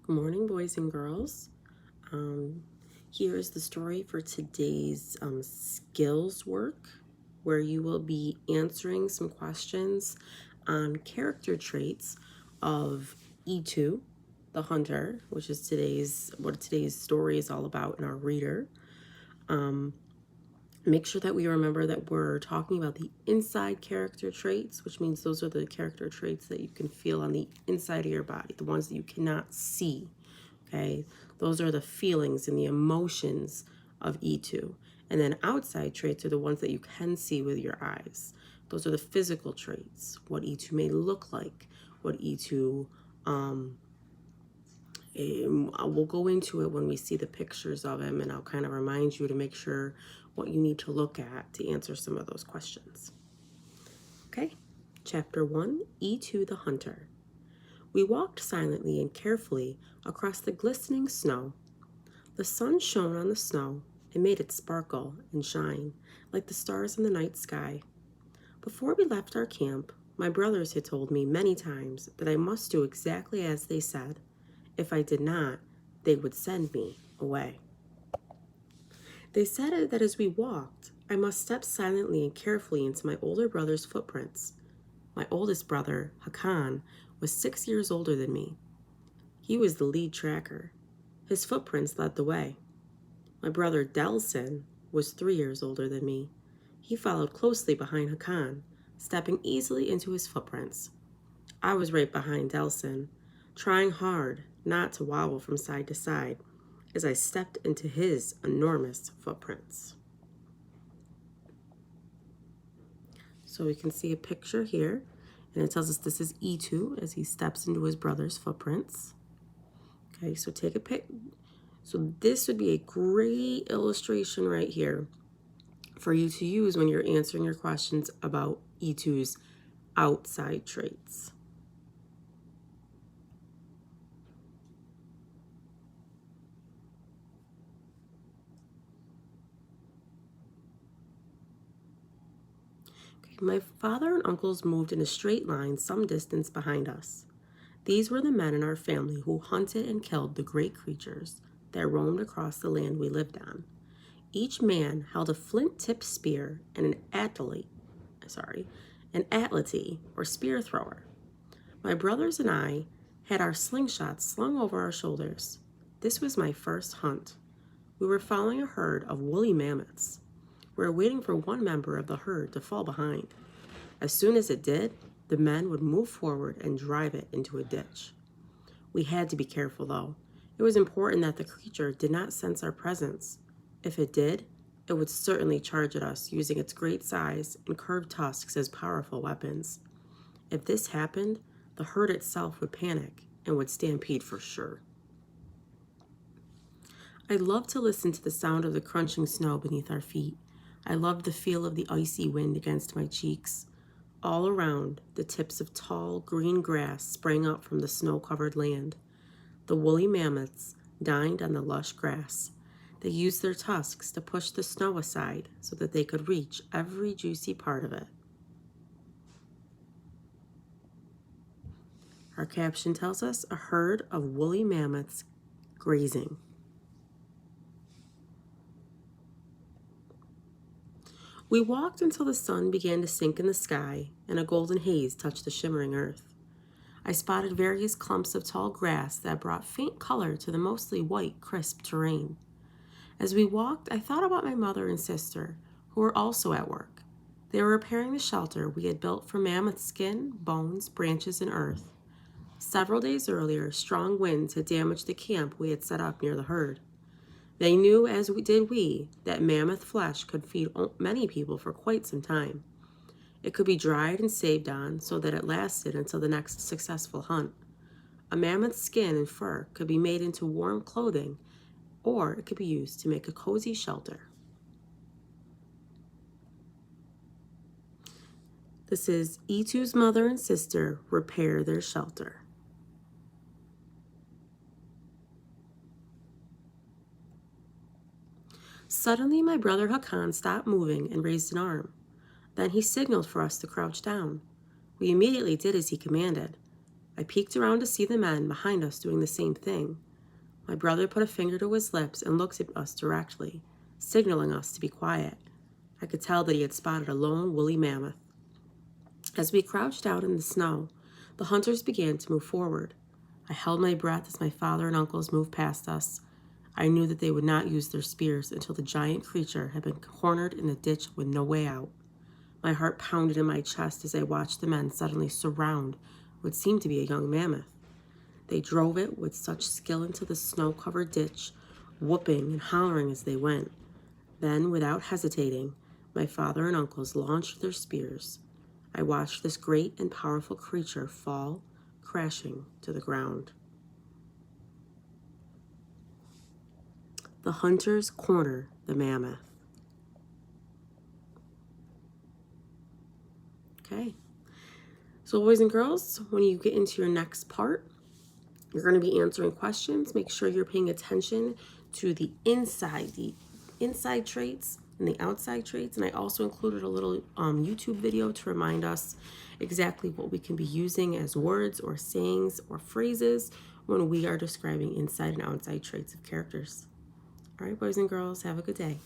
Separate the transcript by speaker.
Speaker 1: Good morning, boys and girls. Um, Here is the story for today's skills work, where you will be answering some questions on character traits of E2, the hunter, which is what today's story is all about in our reader. Make sure that we remember that we're talking about the inside character traits, which means those are the character traits that you can feel on the inside of your body, the ones that you cannot see. Okay, those are the feelings and the emotions of E2. And then outside traits are the ones that you can see with your eyes. Those are the physical traits, what E2 may look like, what E2 we'll go into it when we see the pictures of him, and I'll kind of remind you to make sure what you need to look at to answer some of those questions. Okay, Chapter 1, E2 the Hunter. We walked silently and carefully across the glistening snow. The sun shone on the snow and made it sparkle and shine like the stars in the night sky. Before we left our camp, my brothers had told me many times that I must do exactly as they said. If I did not, they would send me away. They said that as we walked, I must step silently and carefully into my older brother's footprints. My oldest brother, Hakan, was 6 years older than me. He was the lead tracker. His footprints led the way. My brother, Delson, was 3 years older than me. He followed closely behind Hakan, stepping easily into his footprints. I was right behind Delson, trying hard not to wobble from side to side as I stepped into his enormous footprints. So we can see a picture here, and it tells us this is E2 as he steps into his brother's footprints. Okay, so take a pic. So this would be a great illustration right here for you to use when you're answering your questions about E2's outside traits. Okay, my father and uncles moved in a straight line some distance behind us. These were the men in our family who hunted and killed the great creatures that roamed across the land we lived on. Each man held a flint-tipped spear and an atlatee or spear thrower. My brothers and I had our slingshots slung over our shoulders. This was my first hunt. We were following a herd of woolly mammoths. We were waiting for one member of the herd to fall behind. As soon as it did, the men would move forward and drive it into a ditch. We had to be careful, though. It was important that the creature did not sense our presence. If it did, it would certainly charge at us, using its great size and curved tusks as powerful weapons. If this happened, the herd itself would panic and would stampede for sure. I loved to listen to the sound of the crunching snow beneath our feet. I loved the feel of the icy wind against my cheeks. All around, the tips of tall, green grass sprang up from the snow-covered land. The woolly mammoths dined on the lush grass. They used their tusks to push the snow aside so that they could reach every juicy part of it. Our caption tells us a herd of woolly mammoths grazing. We walked until the sun began to sink in the sky and a golden haze touched the shimmering earth. I spotted various clumps of tall grass that brought faint color to the mostly white, crisp terrain. As we walked, I thought about my mother and sister, who were also at work. They were repairing the shelter we had built from mammoth skin, bones, branches, and earth. Several days earlier, strong winds had damaged the camp we had set up near the herd. They knew, as did we, that mammoth flesh could feed many people for quite some time. It could be dried and saved on so that it lasted until the next successful hunt. A mammoth's skin and fur could be made into warm clothing, or it could be used to make a cozy shelter. This is E2's mother and sister repair their shelter. Suddenly, my brother Hakan stopped moving and raised an arm. Then he signaled for us to crouch down. We immediately did as he commanded. I peeked around to see the men behind us doing the same thing. My brother put a finger to his lips and looked at us directly, signaling us to be quiet. I could tell that he had spotted a lone woolly mammoth. As we crouched out in the snow, the hunters began to move forward. I held my breath as my father and uncles moved past us. I knew that they would not use their spears until the giant creature had been cornered in the ditch with no way out. My heart pounded in my chest as I watched the men suddenly surround what seemed to be a young mammoth. They drove it with such skill into the snow-covered ditch, whooping and hollering as they went. Then, without hesitating, my father and uncles launched their spears. I watched this great and powerful creature fall, crashing to the ground. The hunters corner the mammoth. Okay. So boys and girls, when you get into your next part, you're going to be answering questions. Make sure you're paying attention to the inside traits and the outside traits. And I also included a little YouTube video to remind us exactly what we can be using as words or sayings or phrases when we are describing inside and outside traits of characters. All right, boys and girls, have a good day.